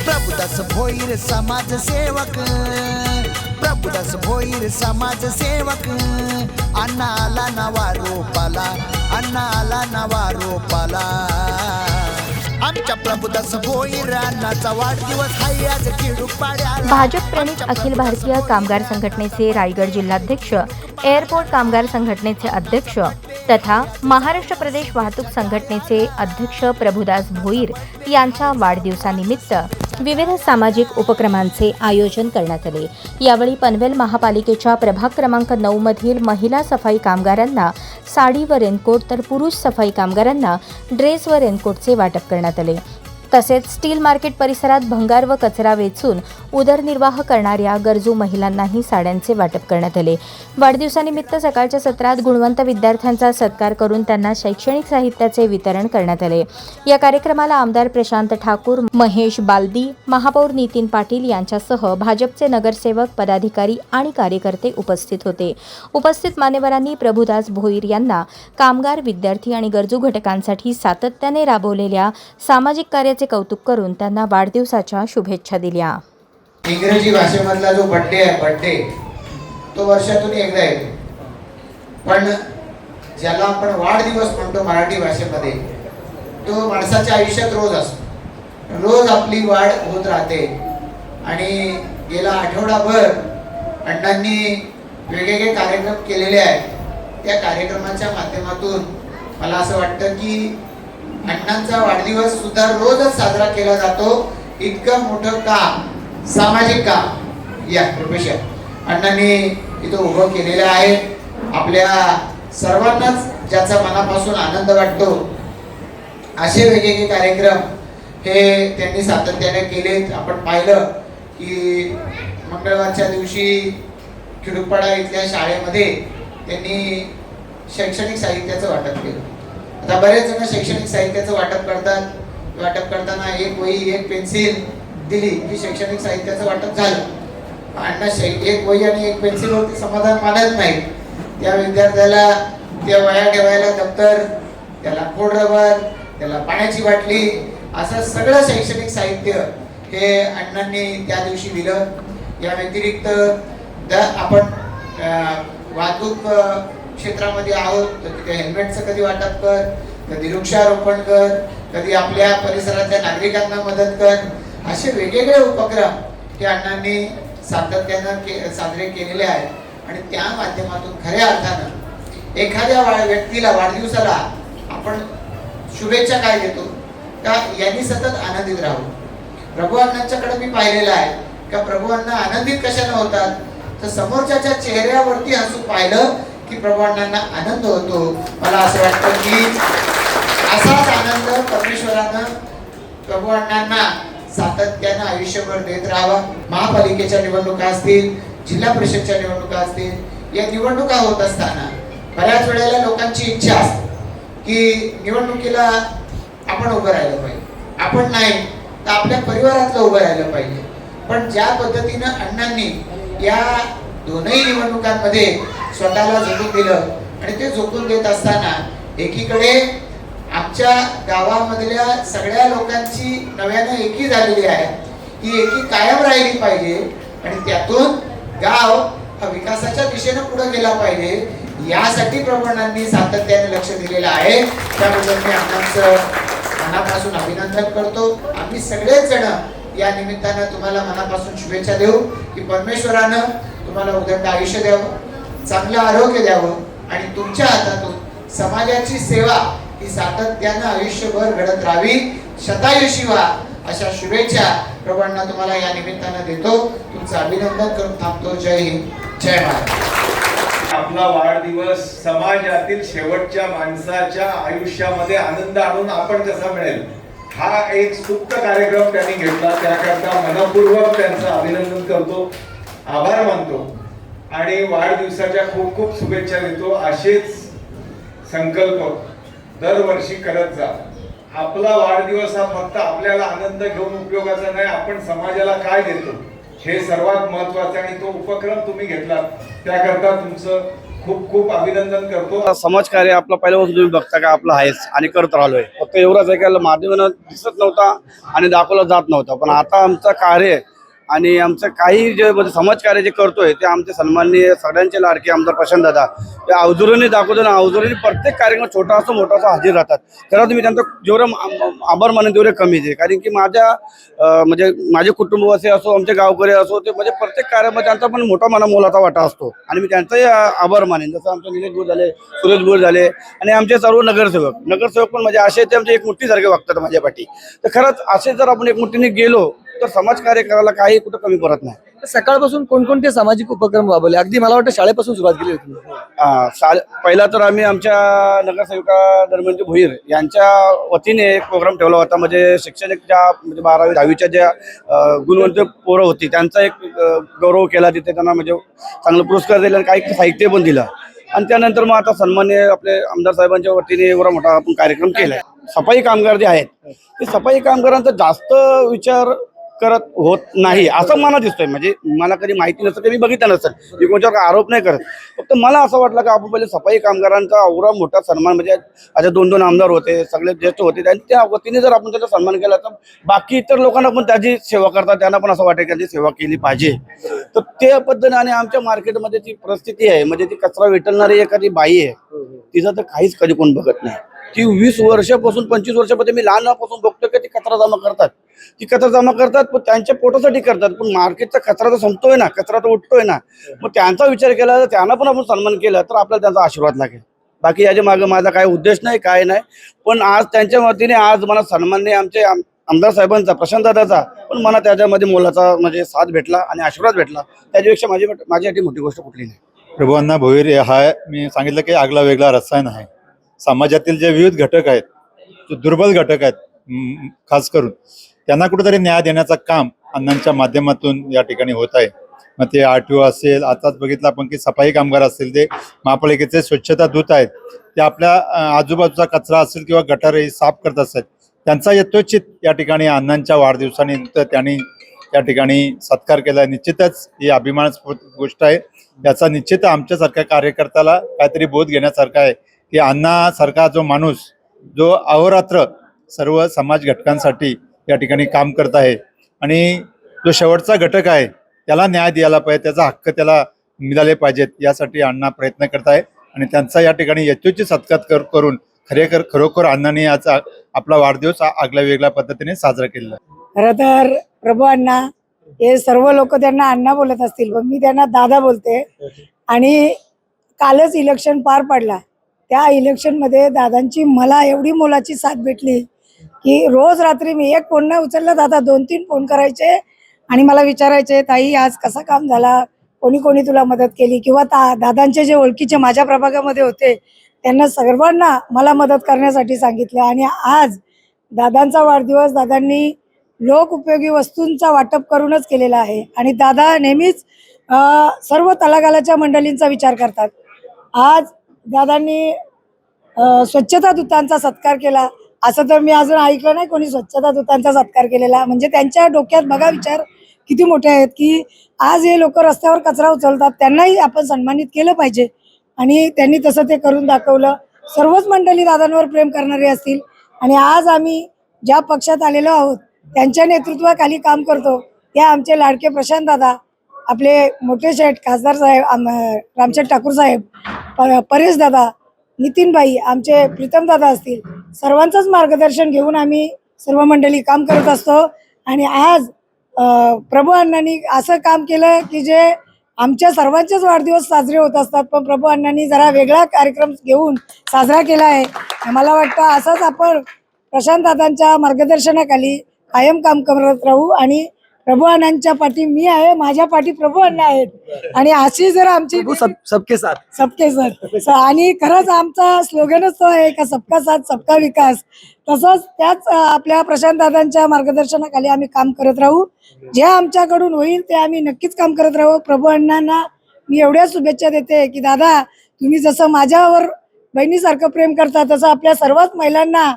प्रभुदास भोईर समाजसेवक, प्रभुदास भोईर समाजसेवक, अण्णा आला नवा रोपाला, अण्णा आला नवा रोपाला. आमच्या प्रभुदास भोईर अण्णाचा वाढदिवस हाय आज खेडूपाड्याला. भाजप प्रणित अखिल भारतीय कामगार संघटनेचे रायगड जिल्हाध्यक्ष, एअरपोर्ट कामगार संघटनेचे अध्यक्ष तथा महाराष्ट्र प्रदेश वाहतूक संघटनेचे अध्यक्ष प्रभुदास भोईर यांच्या वाढदिवसानिमित्त विविध सामाजिक उपक्रमांचे आयोजन करण्यात आले. यावेळी पनवेल महापालिकेच्या प्रभाग क्रमांक 9 मधील महिला सफाई कामगारांना साडी व रेनकोट तर पुरुष सफाई कामगारांना ड्रेस व रेनकोटचे वाटप करण्यात आले. तसेच स्टील मार्केट परिसरात भंगार व कचरा वेचून उदरनिर्वाह करणाऱ्या गरजू महिलांनाही साड्यांचे वाटप करण्यात आले. वाढदिवसानिमित्त सकाळच्या सत्रात गुणवंत विद्यार्थ्यांचा सत्कार करून त्यांना शैक्षणिक साहित्याचे वितरण करण्यात आले. या कार्यक्रमाला आमदार प्रशांत ठाकूर, महेश बालदी, महापौर नितीन पाटील यांच्यासह भाजपचे नगरसेवक, पदाधिकारी आणि कार्यकर्ते उपस्थित होते. उपस्थित मान्यवरांनी प्रभुदास भोईर यांना कामगार, विद्यार्थी आणि गरजू घटकांसाठी सातत्याने राबवलेल्या सामाजिक कार्याचे कौतुक करून त्यांना वाढदिवसाच्या शुभेच्छा दिल्या. इंग्रजी भाषेमधला जो बर्थडे तो वर्षातून एकदा येतो, पण ज्याला आपण वाढदिवस म्हणतो मराठी भाषेमध्ये, तो माणसाच्या आयुष्यात रोज असतो. रोज आपली वाढ होत राहते. आणि गेला आठवडाभर अण्णांनी वेगवेगळे कार्यक्रम केलेले आहेत. त्या कार्यक्रमाच्या माध्यमातून मला असं वाटतं की अण्णांचा वाढदिवस सुद्धा रोजच साजरा केला जातो. इतकं मोठं काम, सामाजिक काम या प्रोफेशन अण्णांनी इथं उभं केलेलं आहे. आपल्या सर्वांनाच ज्याचा मनापासून आनंद वाटतो असे वेगवेगळे कार्यक्रम हे त्यांनी सातत्याने केलेत. आपण पाहिलं की मंगळवारच्या दिवशी खिडूपाडा इथल्या शाळेमध्ये त्यांनी शैक्षणिक साहित्याचं वाटप केलं. आता बरेच जण शैक्षणिक साहित्याचं वाटप करतात. वाटप करताना एक वही, एक पेन्सिल दिली की शैक्षणिक साहित्याचं वाटप झालं. अण्णा एक वही आणि एक पेन्सिल वरती समाधान मानत नाही. त्या विद्यार्थ्याला त्या वह्या ठेवायला दप्तर, त्याला खोड रबर, त्याला पाण्याची बाटली, असं सगळं शैक्षणिक साहित्य हे अण्णांनी त्या दिवशी दिलं. या व्यतिरिक्त आपण वाहतूक क्षेत्रामध्ये आहोत तर तिथे हेल्मेटचं कधी वाटप कर, कधी वृक्षारोपण कर, कधी आपल्या परिसरातल्या नागरिकांना मदत कर. असे वेगवेगळे उपक्रम हे अण्णांनी सातत्यानं साजरे केलेले आहेत. आणि त्या माध्यमातून खऱ्या अर्थानं एखाद्या व्यक्तीला वाढदिवसाला आपण शुभेच्छा काय देतो का यांनी सतत आनंदित राहू. प्रभू अण्णांच्याकडे मी पाहिलेलं आहे का प्रभू अण्णा आनंदित कशाने होतात तर समोरच्याच्या चेहऱ्यावरती हसू पाहिलं की प्रभू अण्णांना आनंद होतो. मला असं वाटतं की असाच आनंद परमेश्वरानं प्रभू अण्णांना सातत्यानं आयुष्यभर देत राहावा. महापालिकेच्या निवडणुका असतील, जिल्हा परिषदच्या निवडणुका असतील, या निवडणुका होत असताना बऱ्याच वेळेला लोकांची इच्छा असते की निवडणुकीला आपण उभं राहिलं पाहिजे, आपण नाही तर आपल्या परिवारातलं उभं राहिलं पाहिजे. पण ज्या पद्धतीनं अण्णांनी या दोनही निवडणुकांमध्ये स्वतःला झोकून दिलं आणि ते झोकून देत असताना एकीकडे आमच्या गावामधल्या सगळ्या लोकांची नव्यानं एकी झालेली आहे. ही एकी कायम राहिली पाहिजे आणि त्यातून गाव हा विकासाच्या दिशेनं पुढे गेला पाहिजे. यासाठी प्रभूंनी सातत्याने लक्ष दिलेलं आहे. त्याबद्दल मी अण्णांचं मनापासून अभिनंदन करतो. आम्ही सगळेच जण या निमित्तानं तुम्हाला मनापासून शुभेच्छा देऊ की परमेश्वरानं तुम्हाला उदंड आयुष्य द्यावं, चांगलं आरोग्य द्यावं आणि तुमच्या हातातून समाजाची सेवा ही सातत्यानं आयुष्यभर घडत राहावी. शतायुषी व्हा अशा शुभेच्छा प्रभूंना तुम्हाला या निमित्तानं देतो. तुमचं अभिनंदन करून थांबतो. जय हिंद, जय महाराष्ट्र. आपला वाढदिवस समाजातील शेवटच्या माणसाच्या आयुष्यामध्ये आनंद आणून आपण कसा मिळेल हा एक सुप्त कार्यक्रम त्यांनी घेतला. त्याकरता मनपूर्वक त्यांचं अभिनंदन करतो, आभार मानतो आणि वाढदिवसाच्या खूप खूप शुभेच्छा देतो. असेच संकल्प दरवर्षी करत जा. आपला वाढदिवस हा फक्त आपल्याला आनंद घेऊन उपयोगाचा नाही, आपण समाजाला काय देतो हे सर्वात महत्वाचं आणि तो उपक्रम तुम्ही घेतलात त्याकरता तुमचं खूप खूप अभिनंदन करतो. समाजकार्य आपलं पहिल्यापासून तुम्ही बघता का आपलं आहेच आणि करत राहिलोय. फक्त एवढंच आहे की माध्यमानं दिसत नव्हता आणि दाखवला जात नव्हता, पण आता आमचं कार्य आणि आमचं काही जे म्हणजे समाजकार्य जे करतोय ते आमचे सन्माननीय सगळ्यांचे लाडके आमदार प्रशांत दादा ते अवजुरीने दाखवतो ना. अवजुरीने प्रत्येक कार्यक्रम छोटा असो मोठा असो हजर राहतात. खरं तुम्ही त्यांचं जेवढं आभार मानेन तेवढे कमीच आहे, कारण की म्हणजे माझे कुटुंब असे असो, आमचे गावकरी असो, ते म्हणजे प्रत्येक कार्यामध्ये त्यांचा पण मोठा मोलाचा वाटा असतो आणि मी त्यांचाही आभार मानेन. जसं आमचे निलेश बोर झाले, सुरेश बोर झाले आणि आमचे सर्व नगरसेवक पण म्हणजे असे ते आमचे एकमुठ्ठीसारखे वागतात माझ्या पाठी. तर खरंच असे जर आपण एकमुठ्ठीने गेलो तर समाजकार्य करायला काही कुठं कमी पडत नाही. सकाळपासून कोणकोणते सामाजिक उपक्रम राबवले? अगदी मला वाटतं शाळेपासून सुरुवात केली होती. पहिला तर आम्ही आमच्या नगरसेविका धर्मेंद्र भोईर यांच्या वतीने एक प्रोग्राम ठेवला होता. म्हणजे शिक्षणाच्या म्हणजे 12वी 10वीच्या ज्या गुणवंत पोरं होती त्यांचा एक गौरव केला. तिथे त्यांना म्हणजे चांगला पुरस्कार दिला आणि काही साहित्य पण दिलं. आणि त्यानंतर मग आता सन्मान्य आपले आमदार साहेबांच्या वतीने एवढा मोठा आपण कार्यक्रम केलाय. सफाई कामगार जे आहेत ते सफाई कामगारांचा जास्त विचार करत होत नाही असं मला दिसतोय. म्हणजे मला कधी माहिती नसतं, कधी बघितलं नसेल, मी कोणाच्यावर आरोप नाही करत. फक्त मला असं वाटलं की आपण पहिले सफाई कामगारांचा एवढा मोठा सन्मान, म्हणजे आता 2-2 आमदार होते, सगळे ज्येष्ठ होते, आणि त्या वतीने जर आपण त्याचा सन्मान केला तर बाकी इतर लोकांना पण त्याची सेवा करतात, त्यांना पण असं वाटेल की त्याची सेवा केली पाहिजे. तर त्या पद्धतीने आणि आमच्या मार्केटमध्ये जी परिस्थिती आहे, म्हणजे ती कचरा विटलणारी एखादी बाई आहे, तिचं तर काहीच कधी कोण बघत नाही. ती 20 वर्षापासून 25 वर्षापासून मी लहानपासून बघतो की ती कचरा जमा करतात. पण त्यांच्या पोटासाठी करतात, पण मार्केटचा कचरा तर संपतोय ना, कचरा तर उठतोय ना. मग त्यांचा विचार केला तर त्यांना पण आपण सन्मान केला तर आपल्याला त्यांचा आशीर्वाद लागेल. बाकी याच्या मागे माझा काही उद्देश नाही, काय नाही. पण आज त्यांच्या वतीने आज मला सन्माननीय आमचे आमदार साहेबांचा, प्रशांत दादाचा पण मला त्याच्यामध्ये मोलाचा म्हणजे साथ भेटला आणि आशीर्वाद भेटला. त्याच्यापेक्षा माझ्यासाठी मोठी गोष्ट कुठली नाही. प्रभूअण्णा भोईर हा मी सांगितलं की आगला वेगळा रसायन आहे. समाजातील जे विविध घटक आहेत, जे दुर्बल घटक आहेत, खास करून त्यांना कुठेतरी न्याय देण्याचं काम अण्णांच्या माध्यमातून या ठिकाणी होत आहे. मग ते RTO असेल, आताच बघितलं आपण की सफाई कामगार असतील, ते महापालिकेचे स्वच्छता दूत आहेत, ते आपल्या आजूबाजूचा कचरा असेल किंवा गटारे साफ करत असतात. त्यांचा यथोचित या ठिकाणी अण्णांच्या वाढदिवसानिमित्त त्यांनी या ठिकाणी सत्कार केला. निश्चितच ही अभिमानास्पद गोष्ट आहे. याचा निश्चित आमच्यासारख्या कार्यकर्त्याला काहीतरी बोध घेण्यासारखा आहे की अण्णासारखा जो माणूस जो अहोरात्र सर्व समाज घटकांसाठी या ठिकाणी काम करत आहे आणि जो शेवटचा घटक आहे त्याला न्याय द्यायला पाहिजे, त्याचा हक्क त्याला मिळाले पाहिजेत, यासाठी अण्णा प्रयत्न करत आहे. आणि त्यांचा या ठिकाणी यथोचित सत्कार करून खरोखर अण्णांनी आज आपला वाढदिवस आगळ्या वेगळ्या पद्धतीने साजरा केलेला. खरं तर प्रभू अण्णा हे सर्व लोक त्यांना अण्णा बोलत असतील, पण मी त्यांना दादा बोलते. आणि कालच इलेक्शन पार पडला, त्या इलेक्शनमध्ये दादांची मला एवढी मोलाची साथ भेटली की रोज रात्री मी एक फोन नाही उचलला, दादा 2-3 फोन करायचे आणि मला विचारायचे, ताई आज कसा काम झाला, कोणी तुला मदत केली, किंवा दादांचे जे ओळखीचे माझ्या प्रभागामध्ये होते त्यांना सर्वांना मला मदत करण्यासाठी सांगितलं. आणि आज दादांचा वाढदिवस दादांनी लोक उपयोगी वस्तूंचा वाटप करूनच केलेला आहे. आणि दादा नेहमीच सर्व तलागालाच्या मंडळींचा विचार करतात. आज दादांनी स्वच्छता दूतांचा सत्कार केला, असं तर मी अजून ऐकलं नाही कोणी स्वच्छता दूतांचा सत्कार केलेला. म्हणजे त्यांच्या डोक्यात बघा विचार किती मोठे आहेत की आज हे लोक रस्त्यावर कचरा उचलतात, त्यांनाही आपण सन्मानित केलं पाहिजे. आणि त्यांनी तसं ते करून दाखवलं. सर्वच मंडळी दादांवर प्रेम करणारे असतील. आणि आज आम्ही ज्या पक्षात आलेलो आहोत त्यांच्या नेतृत्वाखाली काम करतो, त्या आमचे लाडके प्रशांत दादा, आपले मोठे शेठ खासदार साहेब रामशेठ ठाकूर साहेब, परेश दादा, नितीनबाई, आमचे प्रीतम दादा असतील, सर्वांचंच मार्गदर्शन घेऊन आम्ही सर्व मंडळी काम करत असतो. आणि आज प्रभू अण्णांनी असं काम केलं की जे आमच्या सर्वांचेच वाढदिवस साजरे होत असतात, पण प्रभू अण्णांनी जरा वेगळा कार्यक्रम घेऊन साजरा केला आहे. मला वाटतं असंच आपण प्रशांत दादांच्या मार्गदर्शनाखाली कायम काम करत राहू. आणि प्रभू अण्णांच्या पाठी मी आहे, माझ्या पाठी प्रभू अण्णा आहेत. आणि अशी जर आमची सबके साथ आणि खरंच आमचा स्लोगनच तो आहे का सबका साथ सबका विकास. तसंच त्याच आपल्या प्रशांत दादांच्या मार्गदर्शनाखाली आम्ही काम करत राहू. जे आमच्याकडून होईल ते आम्ही नक्कीच काम करत राहू. प्रभू अण्णांना मी एवढ्या शुभेच्छा देते की दादा, तुम्ही जसं माझ्यावर बहिणीसारखं प्रेम करता तसं आपल्या सर्वच महिलांना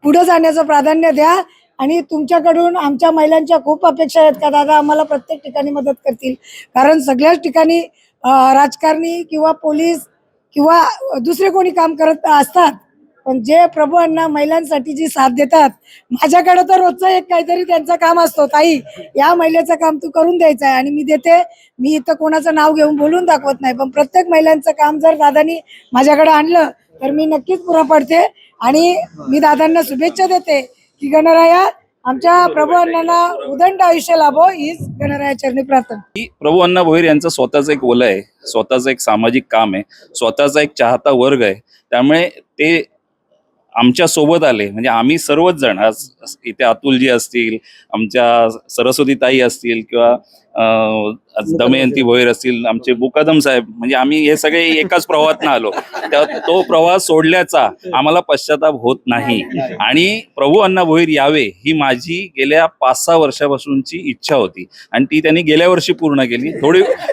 पुढे जाण्याचं प्राधान्य द्या. आणि तुमच्याकडून आमच्या महिलांच्या खूप अपेक्षा आहेत का दादा आम्हाला प्रत्येक ठिकाणी मदत करतील, कारण सगळ्याच ठिकाणी राजकारणी किंवा पोलीस किंवा दुसरे कोणी काम करत असतात, पण जे प्रभू अण्णा महिलांसाठी जी साथ देतात, माझ्याकडे तर रोजचं एक काहीतरी त्यांचं काम असतो, ताई या महिलेचं काम तू करून द्यायचं आहे आणि मी देते. मी इथं कोणाचं नाव घेऊन बोलून दाखवत नाही, पण प्रत्येक महिलांचं काम जर दादांनी माझ्याकडे आणलं तर मी नक्कीच पुरा पडते. आणि मी दादांना शुभेच्छा देते की गणराया आमच्या प्रभू अण्णांना उदंड आयुष्य लाभो, हीच गणराया चरणी प्रार्थना. प्रभू अण्णा भोईर यांचं स्वतःचं एक ओलं आहे, स्वतःचं एक सामाजिक काम आहे, स्वतःचा एक चाहता वर्ग आहे. त्यामुळे ते आमच्या सोबत आले, म्हणजे आम्ही सर्वच जण आज इथे अतुलजी असतील, आमच्या सरस्वती ताई असतील किंवा दमयंती भोईर असतील, आमचे मुकादम साहेब, म्हणजे आम्ही हे सगळे एकाच प्रवाहातनं आलो. तो प्रवाह सोडल्याचा आम्हाला पश्चाताप होत नाही. आणि प्रभू अण्णा भोईर यावे ही माझी गेल्या 5-6 वर्षापासूनची इच्छा होती आणि ती त्यांनी गेल्या वर्षी पूर्ण केली.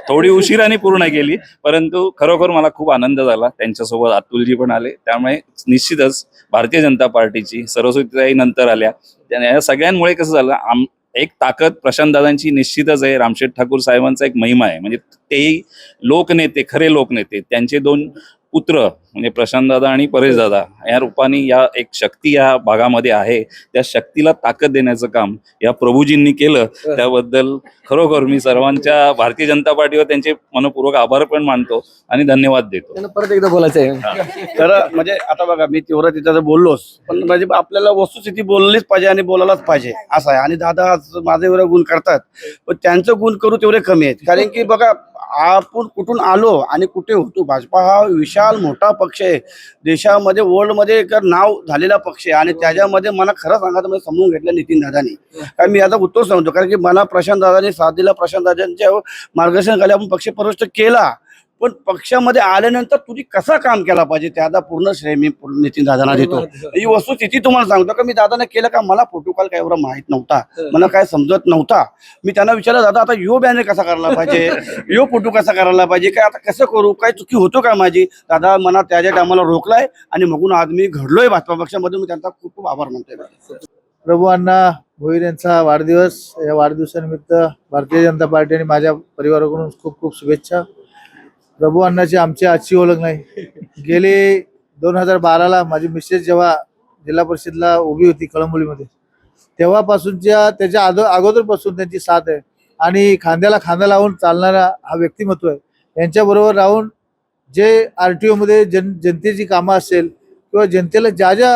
थोडी उशिराने पूर्ण केली, परंतु खरोखर मला खूप आनंद झाला. त्यांच्यासोबत अतुलजी पण आले. त्यामुळे निश्चितच भारतीय जनता पार्टीची सरस्वतीताई नंतर आल्या, या सगळ्यांमुळे कसं झालं, एक ताकद प्रशांत दादांची निश्चितच आहे. रामशेठ ठाकूर साहेबांचा एक महिमा आहे, म्हणजे तेही लोकनेते, खरे लोकनेते, त्यांचे 2 पुत्र म्हणजे प्रशांत दादा आणि परेश दादा या रूपाने या एक शक्ती या भागामध्ये आहे. त्या शक्तीला ताकद देण्याचं काम या प्रभूजींनी केलं. त्याबद्दल खरोखर मी सर्वांच्या भारतीय जनता पार्टीवर त्यांचे मनपूर्वक आभार पण मानतो आणि धन्यवाद देतो. त्यांना परत एकदा बोलायचं आहे. तर म्हणजे आता बघा, मी तीव्र तिथं बोललोच, पण म्हणजे आपल्याला वस्तुस्थिती बोललीच पाहिजे आणि बोलायलाच पाहिजे असं आहे. आणि दादा आज माझे एवढे गुण करतात, पण त्यांचं गुण करू तेवढे कमी आहेत. कारण की बघा, आपण कुठून आलो आणि कुठे होतो. भाजपा हा विशाल मोठा पक्ष आहे, देशामध्ये वर्ल्डमध्ये एक नाव झालेला पक्ष आहे. आणि त्याच्यामध्ये मला खरं सांगायचं म्हणजे समजून घेतलं नितीन दादानी. कारण मी आता उत्तर सांगतो, कारण की मला प्रशांत दादाने साथ दिला, प्रशांत दादांच्या मार्गदर्शनाखाली आपण पक्ष प्रविष्ट केला. पण पक्षामध्ये आल्यानंतर तुम्ही कसा काम केला पाहिजे त्याचा पूर्ण श्रेय मी नितीन दादांना देतो. ही वस्तुस्थिती तुम्हाला सांगतो का मी दादाने केलं का, मला प्रोटोकॉल काय एवढा माहित नव्हता, मला काय समजत नव्हता. मी त्यांना विचारलं, दादा आता यो बॅनर कसा करायला पाहिजे, यो फोटो कसा करायला पाहिजे, काय आता कसं करू, काय चुकी होतो का माझी. दादा मला त्याच्या टायमाला रोखलाय आणि मगून आज मी घडलोय भाजपा पक्षामध्ये. मी त्यांचा खूप खूप आभार मानतोय. प्रभू अण्णा भोईर यांचा वाढदिवस, या वाढदिवसानिमित्त भारतीय जनता पार्टी आणि माझ्या परिवाराकडून खूप खूप शुभेच्छा. प्रभू अण्णाची आमची आजची ओळख नाही. गेले 2012ला माझी मिसेस जेव्हा जिल्हा परिषदला उभी होती कळंबोलीमध्ये, तेव्हापासूनच्या त्याच्या अगोदरपासून त्यांची साथ आहे आणि खांद्याला खांदा लावून चालणारा हा व्यक्तिमत्व आहे. यांच्याबरोबर राहून जे RTO मध्ये जनतेची कामं असेल किंवा जनतेला ज्या ज्या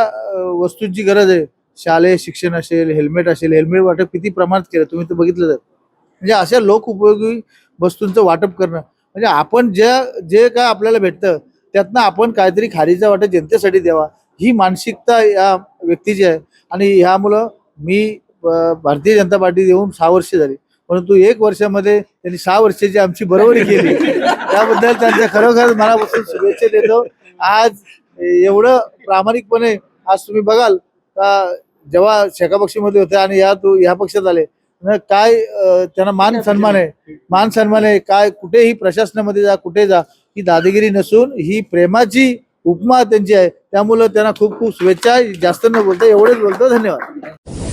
वस्तूंची गरज आहे, शालेय शिक्षण असेल, हेल्मेट असेल, हेल्मेट वाटप किती प्रमाणात केलं तुम्ही तर बघितलं जात. म्हणजे अशा लोक उपयोगी वस्तूंचं वाटप करणं, म्हणजे आपण जे काय आपल्याला भेटतं त्यातनं आपण काहीतरी खारीचा वाटा जनतेसाठी द्यावा, ही मानसिकता या व्यक्तीची आहे. आणि ह्यामुळं मी भारतीय जनता पार्टी येऊन 6 वर्ष झाली, परंतु 1 वर्षामध्ये त्यांनी 6 वर्षाची आमची बरोबरी केली. त्याबद्दल त्यांच्या खरोखर मनापासून शुभेच्छा देतो. आज एवढं प्रामाणिकपणे आज तुम्ही बघाल का, जेव्हा शेका पक्षामध्ये होते आणि या पक्षात आले, काय त्यांना मान सन्मान आहे. काय कुठेही प्रशासनामध्ये जा, कुठे जा, ही दादागिरी नसून ही प्रेमाची उपमा त्यांची आहे. त्यामुळं त्यांना खूप खूप शुभेच्छा. जास्त न बोलता एवढेच बोलतो. धन्यवाद.